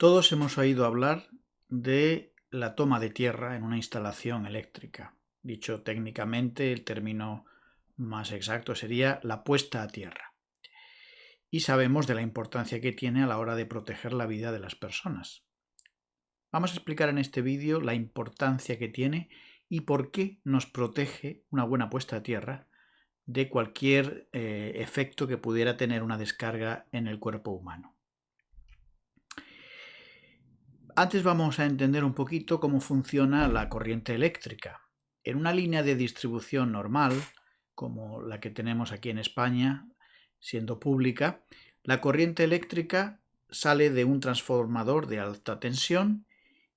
Todos hemos oído hablar de la toma de tierra en una instalación eléctrica. Dicho técnicamente, el término más exacto sería la puesta a tierra. Y sabemos de la importancia que tiene a la hora de proteger la vida de las personas. Vamos a explicar en este vídeo la importancia que tiene y por qué nos protege una buena puesta a tierra de cualquier efecto que pudiera tener una descarga en el cuerpo humano. Antes vamos a entender un poquito cómo funciona la corriente eléctrica. En una línea de distribución normal, como la que tenemos aquí en España, siendo pública, la corriente eléctrica sale de un transformador de alta tensión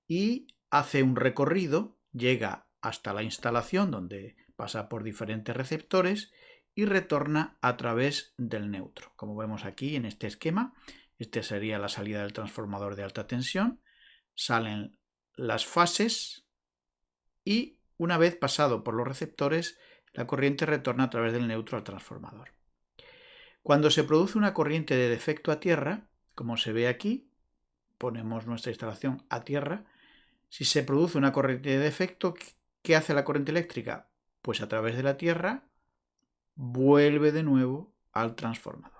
y hace un recorrido, llega hasta la instalación donde pasa por diferentes receptores y retorna a través del neutro. Como vemos aquí en este esquema, esta sería la salida del transformador de alta tensión. Salen las fases y una vez pasado por los receptores, la corriente retorna a través del neutro al transformador. Cuando se produce una corriente de defecto a tierra, como se ve aquí, ponemos nuestra instalación a tierra. Si se produce una corriente de defecto, ¿qué hace la corriente eléctrica? Pues a través de la tierra vuelve de nuevo al transformador.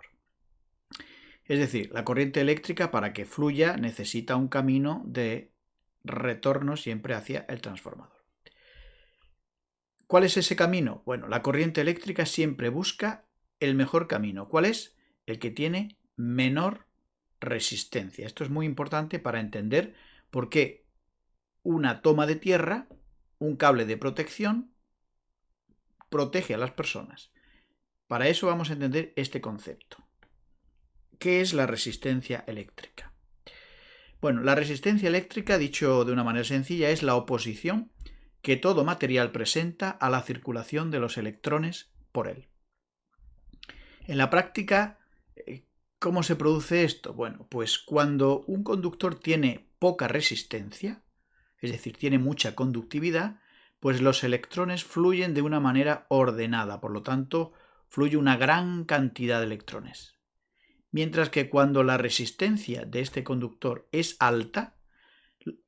Es decir, la corriente eléctrica para que fluya necesita un camino de retorno siempre hacia el transformador. ¿Cuál es ese camino? Bueno, la corriente eléctrica siempre busca el mejor camino. ¿Cuál es? El que tiene menor resistencia. Esto es muy importante para entender por qué una toma de tierra, un cable de protección, protege a las personas. Para eso vamos a entender este concepto. ¿Qué es la resistencia eléctrica? Bueno, la resistencia eléctrica, dicho de una manera sencilla, es la oposición que todo material presenta a la circulación de los electrones por él. En la práctica, ¿cómo se produce esto? Bueno, pues cuando un conductor tiene poca resistencia, es decir, tiene mucha conductividad, pues los electrones fluyen de una manera ordenada, por lo tanto, fluye una gran cantidad de electrones. Mientras que cuando la resistencia de este conductor es alta,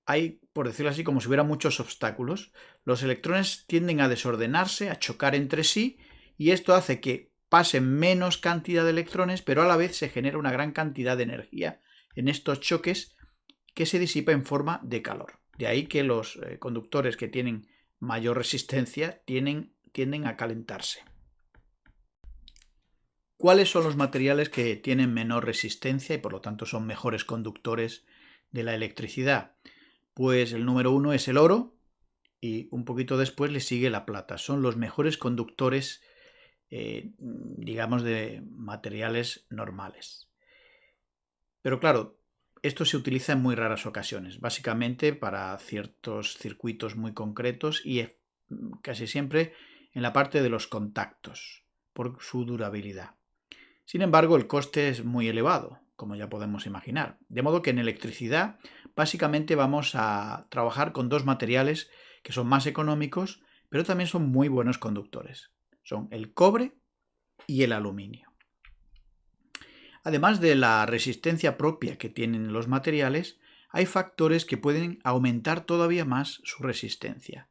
hay, por decirlo así, como si hubiera muchos obstáculos, los electrones tienden a desordenarse, a chocar entre sí, y esto hace que pase menos cantidad de electrones, pero a la vez se genera una gran cantidad de energía en estos choques que se disipa en forma de calor. De ahí que los conductores que tienen mayor resistencia tienden a calentarse. ¿Cuáles son los materiales que tienen menor resistencia y por lo tanto son mejores conductores de la electricidad? Pues el número 1 es el oro y un poquito después le sigue la plata. Son los mejores conductores, digamos, de materiales normales. Pero claro, esto se utiliza en muy raras ocasiones, básicamente para ciertos circuitos muy concretos y casi siempre en la parte de los contactos, por su durabilidad. Sin embargo, el coste es muy elevado, como ya podemos imaginar. De modo que en electricidad básicamente vamos a trabajar con dos materiales que son más económicos, pero también son muy buenos conductores. Son el cobre y el aluminio. Además de la resistencia propia que tienen los materiales, hay factores que pueden aumentar todavía más su resistencia.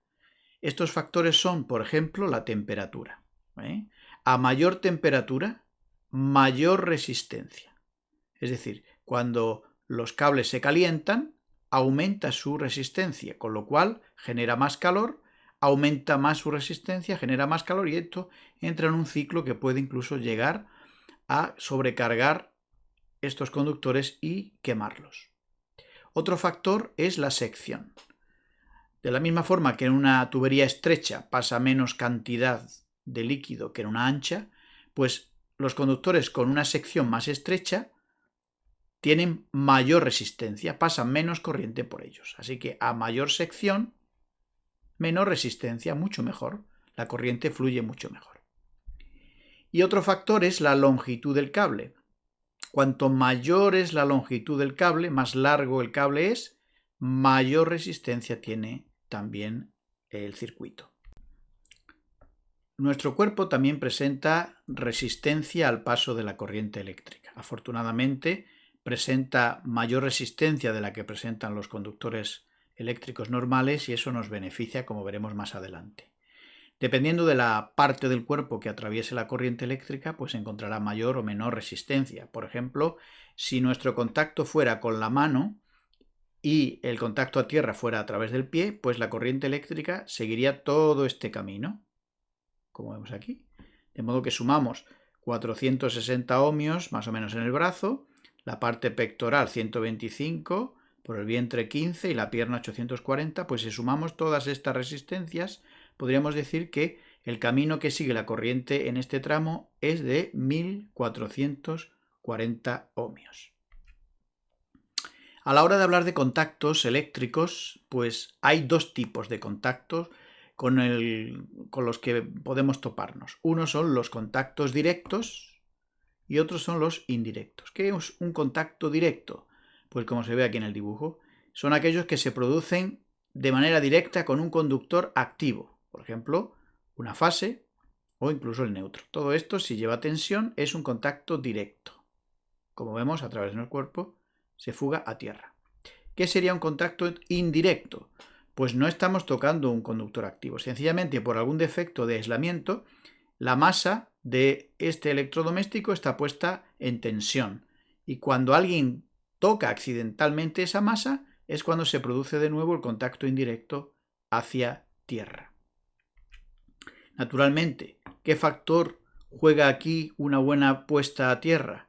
Estos factores son, por ejemplo, la temperatura. A mayor temperatura, mayor resistencia. Es decir, cuando los cables se calientan, aumenta su resistencia, con lo cual genera más calor, aumenta más su resistencia, genera más calor y esto entra en un ciclo que puede incluso llegar a sobrecargar estos conductores y quemarlos. Otro factor es la sección. De la misma forma que en una tubería estrecha pasa menos cantidad de líquido que en una ancha, pues los conductores con una sección más estrecha tienen mayor resistencia, pasa menos corriente por ellos. Así que a mayor sección, menor resistencia, mucho mejor. La corriente fluye mucho mejor. Y otro factor es la longitud del cable. Cuanto mayor es la longitud del cable, más largo el cable es, mayor resistencia tiene también el circuito. Nuestro cuerpo también presenta resistencia al paso de la corriente eléctrica. Afortunadamente, presenta mayor resistencia de la que presentan los conductores eléctricos normales y eso nos beneficia, como veremos más adelante. Dependiendo de la parte del cuerpo que atraviese la corriente eléctrica, pues encontrará mayor o menor resistencia. Por ejemplo, si nuestro contacto fuera con la mano y el contacto a tierra fuera a través del pie, pues la corriente eléctrica seguiría todo este camino, como vemos aquí. De modo que sumamos 460 ohmios más o menos en el brazo, la parte pectoral 125, por el vientre 15 y la pierna 840, pues si sumamos todas estas resistencias, podríamos decir que el camino que sigue la corriente en este tramo es de 1440 ohmios. A la hora de hablar de contactos eléctricos, pues hay dos tipos de contactos con los que podemos toparnos. Unos son los contactos directos y otros son los indirectos. ¿Qué es un contacto directo? Pues como se ve aquí en el dibujo, son aquellos que se producen de manera directa con un conductor activo. Por ejemplo, una fase o incluso el neutro. Todo esto, si lleva tensión, es un contacto directo. Como vemos, a través de nuestro cuerpo se fuga a tierra. ¿Qué sería un contacto indirecto? Pues no estamos tocando un conductor activo. Sencillamente, por algún defecto de aislamiento, la masa de este electrodoméstico está puesta en tensión. Y cuando alguien toca accidentalmente esa masa, es cuando se produce de nuevo el contacto indirecto hacia tierra. Naturalmente, ¿qué factor juega aquí una buena puesta a tierra?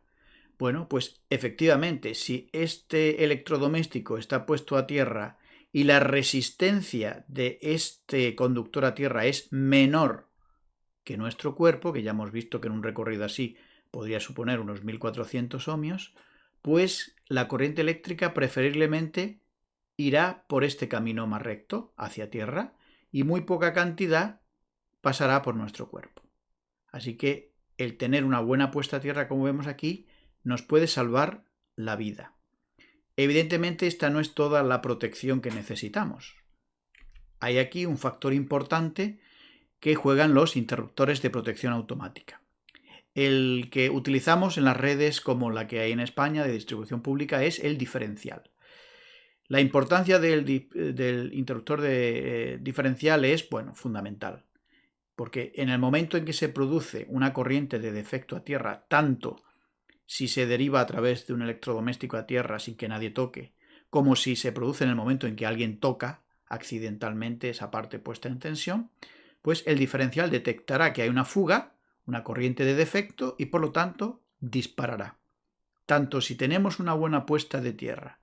Bueno, pues efectivamente, si este electrodoméstico está puesto a tierra y la resistencia de este conductor a tierra es menor que nuestro cuerpo, que ya hemos visto que en un recorrido así podría suponer unos 1400 ohmios, pues la corriente eléctrica preferiblemente irá por este camino más recto hacia tierra y muy poca cantidad pasará por nuestro cuerpo. Así que el tener una buena puesta a tierra, como vemos aquí, nos puede salvar la vida. Evidentemente, esta no es toda la protección que necesitamos. Hay aquí un factor importante que juegan los interruptores de protección automática. El que utilizamos en las redes como la que hay en España de distribución pública es el diferencial. La importancia del interruptor diferencial es, fundamental, porque en el momento en que se produce una corriente de defecto a tierra, tanto si se deriva a través de un electrodoméstico a tierra sin que nadie toque, como si se produce en el momento en que alguien toca accidentalmente esa parte puesta en tensión, pues el diferencial detectará que hay una fuga, una corriente de defecto y por lo tanto disparará. Tanto si tenemos una buena puesta a tierra,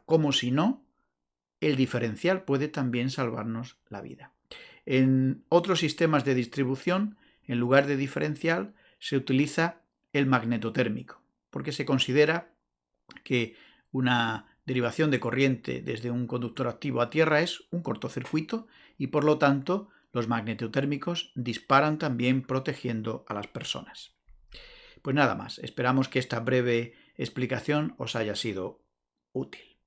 como si no, el diferencial puede también salvarnos la vida. En otros sistemas de distribución, en lugar de diferencial, se utiliza el magnetotérmico, porque se considera que una derivación de corriente desde un conductor activo a tierra es un cortocircuito y por lo tanto los magnetotérmicos disparan también protegiendo a las personas. Pues nada más, esperamos que esta breve explicación os haya sido útil.